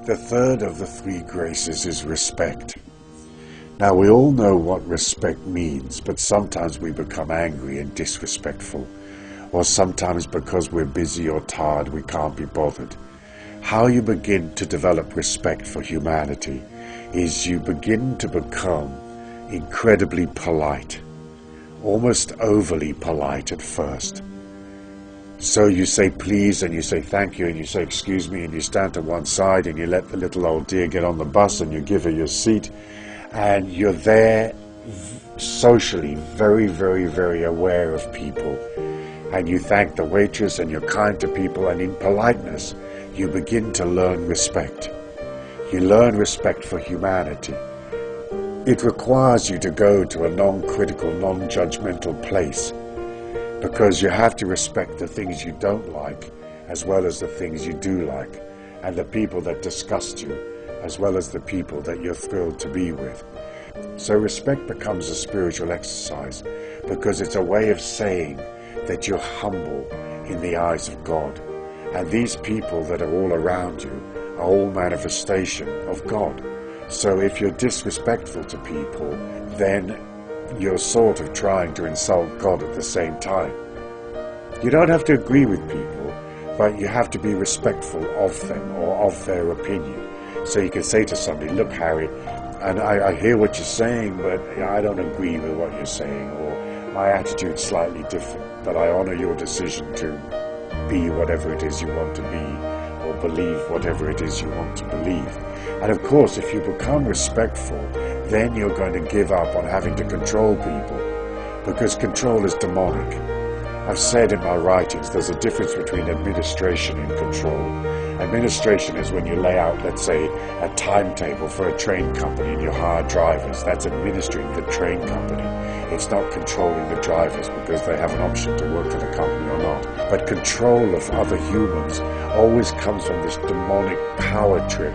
The third of the three graces is respect. Now, we all know what respect means, but sometimes we become angry and disrespectful, or sometimes because we're busy or tired we can't be bothered. How you begin to develop respect for humanity is you begin to become incredibly polite, almost overly polite at first. So you say please, and you say thank you, and you say excuse me, and you stand to one side, and you let the little old dear get on the bus, and you give her your seat, and you're there socially very, very, very aware of people, and you thank the waitress, and you're kind to people, and in politeness you begin to learn respect. You learn respect for humanity. It requires you to go to a non-critical, non-judgmental place, because you have to respect the things you don't like as well as the things you do like, and the people that disgust you as well as the people that you're thrilled to be with. So respect becomes a spiritual exercise because it's a way of saying that you're humble in the eyes of God, and these people that are all around you are all manifestation of God. So if you're disrespectful to people, then you're sort of trying to insult God at the same time. You don't have to agree with people, but you have to be respectful of them or of their opinion. So you can say to somebody, look Harry, and I hear what you're saying, but I don't agree with what you're saying, or my attitude's slightly different, but I honor your decision to be whatever it is you want to be, or believe whatever it is you want to believe. And of course, if you become respectful, then you're going to give up on having to control people, because control is demonic. I've said in my writings there's a difference between administration and control. Administration is when you lay out, let's say, a timetable for a train company and you hire drivers. That's administering the train company. It's not controlling the drivers because they have an option to work for the company or not. But control of other humans always comes from this demonic power trip,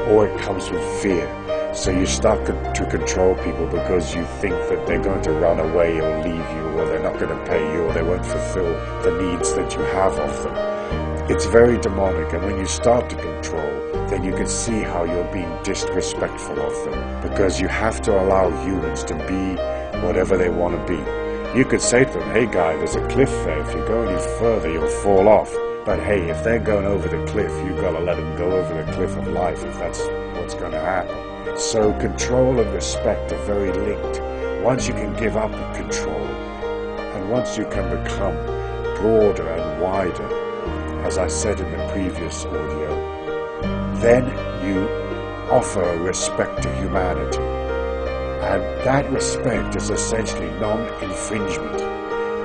or it comes from fear. So you start to control people because you think that they're going to run away or leave you, or they're not going to pay you, or they won't fulfill the needs that you have of them. It's very demonic, and when you start to control, then you can see how you're being disrespectful of them, because you have to allow humans to be whatever they want to be. You could say to them, hey guy, there's a cliff there. If you go any further, you'll fall off. But hey, if they're going over the cliff, you've got to let them go over the cliff of life if that's what's going to happen. So control and respect are very linked. Once you can give up control, and once you can become broader and wider, as I said in the previous audio, then you offer respect to humanity. And that respect is essentially non-infringement.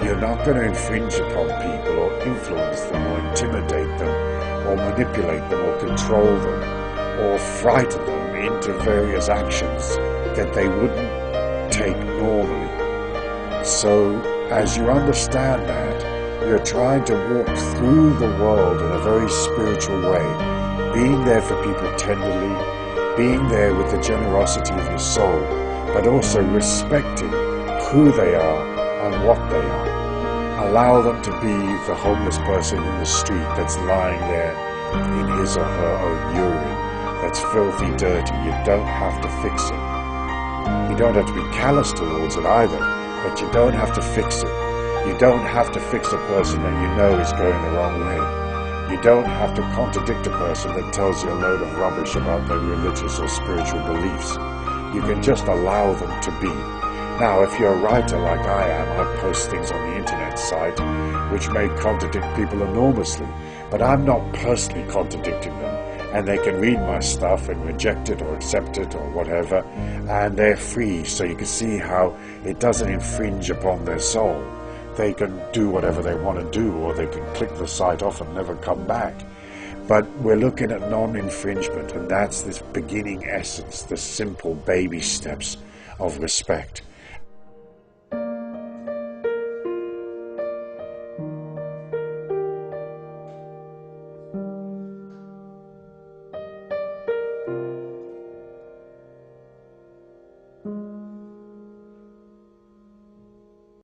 You're not going to infringe upon people or influence them or intimidate them or manipulate them or control them or frighten them into various actions that they wouldn't take normally. So as you understand that, you're trying to walk through the world in a very spiritual way, being there for people tenderly, being there with the generosity of your soul, but also respecting who they are and what they are. Allow them to be the homeless person in the street that's lying there in his or her own urine, that's filthy dirty. You don't have to fix it. You don't have to be callous towards it either, but you don't have to fix it. You don't have to fix a person that you know is going the wrong way. You don't have to contradict a person that tells you a load of rubbish about their religious or spiritual beliefs. You can just allow them to be. Now, if you're a writer like I am, I post things on the internet site which may contradict people enormously, but I'm not personally contradicting them, and they can read my stuff and reject it or accept it or whatever, and they're free, so you can see how it doesn't infringe upon their soul. They can do whatever they want to do, or they can click the site off and never come back. But we're looking at non-infringement, and that's this beginning essence, the simple baby steps of respect.